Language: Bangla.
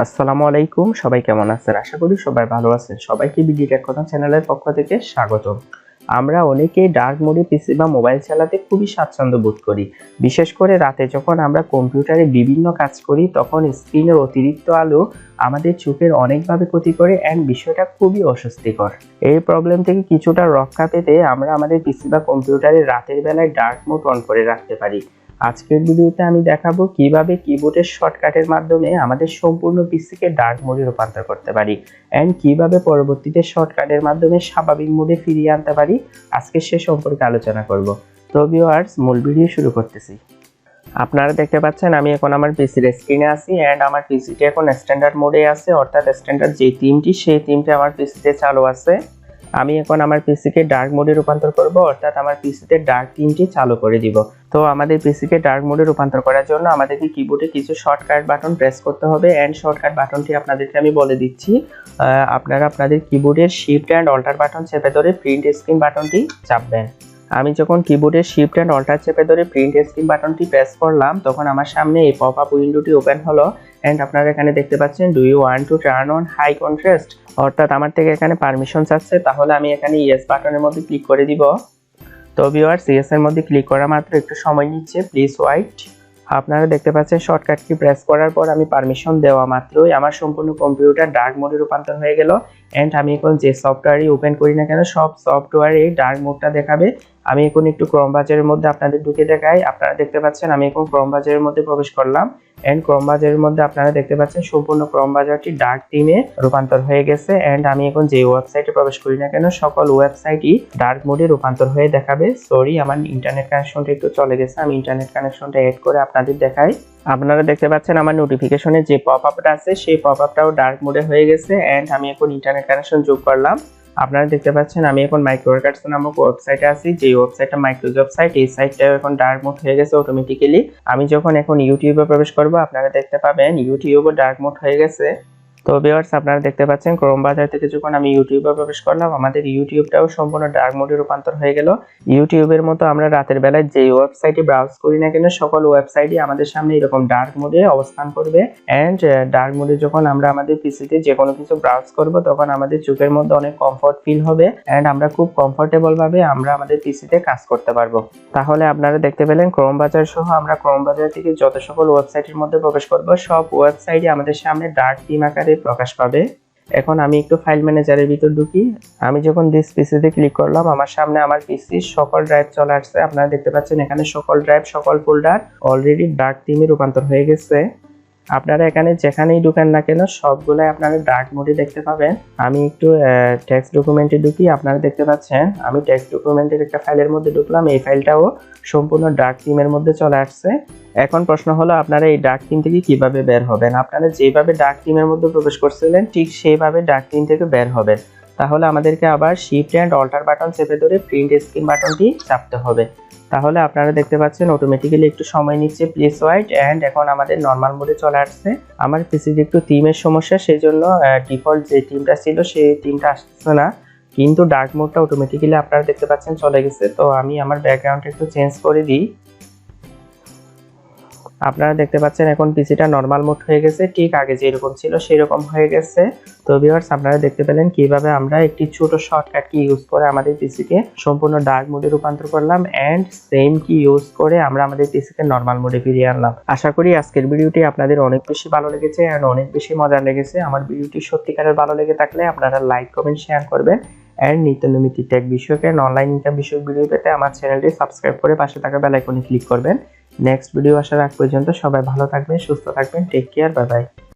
আসসালামু আলাইকুম, সবাই কেমন আছেন? আশা করি সবাই ভালো আছেন। সবাইকে বিডি টেক কথা চ্যানেলের পক্ষ থেকে স্বাগতম। আমরা অনেকেই ডার্ক মোডে পিসি বা মোবাইল চালাতে খুবই স্বাচ্ছন্দ্য বোধ করি। বিশেষ করে রাতে যখন আমরা কম্পিউটারে বিভিন্ন কাজ করি তখন স্ক্রিনের অতিরিক্ত আলো আমাদের চোখের অনেকভাবে ক্ষতি করে এন্ড বিষয়টা খুবই অস্বস্তিকর। এই প্রবলেম থেকে কিছুটা রক্ষা পেতে আমরা আমাদের পিসি বা কম্পিউটারে রাতের বেলায় ডার্ক মোড অন করে রাখতে পারি। আজকের ভিডিওতে আমি দেখাবো কিভাবে কিবোর্ডের শর্টকাটের মাধ্যমে আমাদের সম্পূর্ণ পিসিকে ডার্ক মোডে রূপান্তর করতে পারি এন্ড কিভাবে পরবর্তীতে শর্টকাটের মাধ্যমে স্বাভাবিক মোডে ফিরিয়ে আনতে পারি। আজকে সে সম্পর্কে আলোচনা করব। তো ভিউয়ার্স, মূল ভিডিও শুরু করতেছি। আপনারা দেখতে পাচ্ছেন আমি এখন আমার পিসির স্ক্রিনে আছি এন্ড আমার পিসিটি এখন স্ট্যান্ডার্ড মোডে আছে, অর্থাৎ স্ট্যান্ডার্ড যে থিমটি সেই থিমটি আমার পিসিতে চালু আছে। আমি এখন আমার পিসিকে ডার্ক মোডে রূপান্তর করব, অর্থাৎ আমার পিসিতে ডার্ক থিমটি চালু করে দিব। তো আমাদের পিসিকে ডার্ক মোডে রূপান্তর করার জন্য আমাদেরকে কিবোর্ডে কিছু শর্টকাট বাটন প্রেস করতে হবে এন্ড শর্টকাট বাটনটি আপনাদেরকে আমি বলে দিচ্ছি। আপনারা আপনাদের কিবোর্ডের শিফট এন্ড অল্টার বাটন চেপে ধরে প্রিন্ট স্ক্রিন বাটনটি চাপবেন। আমি যখন কিবোর্ডের শিফট এন্ড অল্টার চেপে ধরে প্রিন্ট স্ক্রিন বাটনটি প্রেস করলাম তখন আমার সামনে এই পপ আপ উইন্ডোটি ওপেন হলো এন্ড আপনারা এখানে দেখতে পাচ্ছেন do you want to turn on high contrast, অর্থাৎ আমার থেকে এখানে পারমিশন চাচ্ছে। তাহলে আমি এখানে ইয়েস বাটনের মধ্যে ক্লিক করে দিব। তো ভিউয়ার্স, ইয়েস এর মধ্যে ক্লিক করা মাত্র একটু সময় নিচ্ছে, প্লিজ ওয়েট। আপনারা দেখতে পাচ্ছেন শর্টকাট কি প্রেস করার পর আমি পারমিশন দেওয়া মাত্রই আমার সম্পূর্ণ কম্পিউটার ডার্ক মোডে রূপান্তর হয়ে গেল এন্ড আমি এখন যে সফটওয়্যারই ওপেন করি না কেন সব সফটওয়্যারে ডার্ক মোডটা দেখাবে। আমি এখন একটু ক্রোম ব্রাউজারের মধ্যে আপনাদের ঢুকে দেখাই। আপনারা দেখতে পাচ্ছেন আমি এখন ক্রোম ব্রাউজারের মধ্যে প্রবেশ করলাম এন্ড ক্রোম ব্রাউজারের মধ্যে আপনারা দেখতে পাচ্ছেন সম্পূর্ণ ক্রোম ব্রাউজারটি ডার্ক থিমে রূপান্তর হয়ে গেছে এন্ড আমি এখন যে ওয়েবসাইটে প্রবেশ করি না কেন সকল ওয়েবসাইটই ডার্ক মোডে রূপান্তর হয়ে দেখাবে। সরি, আমার ইন্টারনেট কানেকশনটা একটু চলে গেছে, আমি ইন্টারনেট কানেকশনটা এড করে আপনাদের দেখাই। আপনারা দেখতে পাচ্ছেন আমার নোটিফিকেশনে যে পপ আপটা আছে সেই পপ আপটাও ডার্ক মোডে হয়ে গেছে এন্ড আমি এখন ইন্টারনেট কানেকশন যোগ করলাম। আপনারা দেখতে পাচ্ছেন আমি এখন মাইক্রোওয়ার্কার্স নামক ওয়েবসাইটে আছি, যে ওয়েবসাইটটা মাইক্রোজব সাইট, এই সাইটটাও এখন ডার্ক মোড হয়ে গেছে অটোমেটিক্যালি। আমি যখন এখন ইউটিউবে প্রবেশ করব আপনারা দেখতে পাবেন ইউটিউবও ডার্ক মোড হয়ে গেছে। তো ভিউয়ার্স, আপনারা দেখতে পাচ্ছেন ক্রোম ব্রাউজার থেকে যখন আমি ইউটিউবে প্রবেশ করলাম আমাদের ইউটিউবটাও সম্পূর্ণ ডার্ক মোডে রূপান্তর হয়ে গেল। ইউটিউবের মতো আমরা রাতের বেলায় যে ওয়েবসাইটে ব্রাউজ করি না কেন সকল ওয়েবসাইটই আমাদের সামনে এরকম ডার্ক মোডে অবস্থান করবে এন্ড ডার্ক মোডে যখন আমরা আমাদের পিসিতে যে কোনো কিছু ব্রাউজ করব তখন আমাদের চোখের মধ্যে অনেক কমফর্ট ফিল হবে এন্ড আমরা খুব কমফোর্টেবল ভাবে আমরা আমাদের পিসিতে কাজ করতে পারবো। তাহলে আপনারা দেখতে পেলেন ক্রোম ব্রাউজার সহ আমরা ক্রোম ব্রাউজার থেকে যত সকল ওয়েবসাইটের মধ্যে প্রবেশ করব সব ওয়েবসাইটই আমাদের সামনে ডার্ক থিম আকারে প্রকাশ পাবে। এখন আমি একটু ফাইল ম্যানেজারের ভিতর ঢুকি। আমি যখন দিস পিসিতে ক্লিক করলাম আমার সামনে আমার পিসির সকল ড্রাইভ চলে আসছে। আপনারা দেখতে পাচ্ছেন এখানে সকল ড্রাইভ সকল ফোল্ডার অলরেডি ডার্ক থিমে রূপান্তর হয়ে গেছে। আপনারা এখানে যেখানেই ঢুকেন না কেন সবগুলাই আপনারা ডার্ক মোডে দেখতে পাবেন। আমি একটু টেক্সট ডকুমেন্টে ঢুকি। আপনারা দেখতে পাচ্ছেন আমি টেক্সট ডকুমেন্টের একটা ফাইলের মধ্যে ঢুকলাম, এই ফাইলটাও সম্পূর্ণ ডার্ক থিমের মধ্যে চলে আসছে। এখন প্রশ্ন হলো আপনারা এই ডার্ক থিম থেকে কিভাবে বের হবেন। আপনারা যেভাবে ডার্ক থিমের মধ্যে প্রবেশ করছিলেন ঠিক সেইভাবে ডার্ক থিম থেকে বের হবেন। তাহলে আমাদেরকে আবার শিফট এন্ড অল্টার বাটন চেপে ধরে প্রিন্ট স্ক্রিন বাটনটি চাপতে হবে। তাহলে আপনারা দেখতে পাচ্ছেন অটোমেটিক্যালি একটু সময় নিচ্ছে, প্লিজ ওয়েট। এন্ড এখন আমাদের নরমাল মোডে চলে আসছে। আমার পিসিতে একটু থিমের সমস্যা, সেই জন্য ডিফল্ট যে থিমটা ছিল সেই থিমটা আসছে না, কিন্তু ডার্ক মোডটা অটোমেটিক্যালি আপনারা দেখতে পাচ্ছেন চলে গেছে। তো আমি আমার ব্যাকগ্রাউন্ডটা একটু চেঞ্জ করে দিই। আপনারা দেখতে পাচ্ছেন এখন পিসিটা নরমাল মোড হয়ে গেছে, ঠিক আগে যেরকম ছিল সেরকম হয়ে গেছে। তো ভিউয়ার্স, আপনারা দেখতে পেলেন কিভাবে আমরা একটি ছোট শর্টকাট কি ইউজ করে আমাদের পিসিকে সম্পূর্ণ ডার্ক মোডে রূপান্তর করলাম এন্ড সেম কি ইউজ করে আমরা আমাদের পিসিকে নরমাল মোডে ফিরিয়ে আনলাম। আশা করি আজকের ভিডিওটি আপনাদের অনেক বেশি ভালো লেগেছে এন্ড অনেক বেশি মজা লেগেছে। আমার ভিডিওটি সত্যিকারের ভালো লেগে থাকলে আপনারা লাইক কমেন্ট শেয়ার করবেন এন্ড নিত্য নৈমিত্তিক টেক বিষয়ক অনলাইন ইনকাম বিষয়ক ভিডিও পেতে আমার চ্যানেলটি সাবস্ক্রাইব করে পাশে থাকা বেল আইকনে ক্লিক করবেন। নেক্সট ভিডিও আসার আগ পর্যন্ত সবাই ভালো থাকবেন, সুস্থ থাকবেন, টেক কেয়ার, বাই বাই।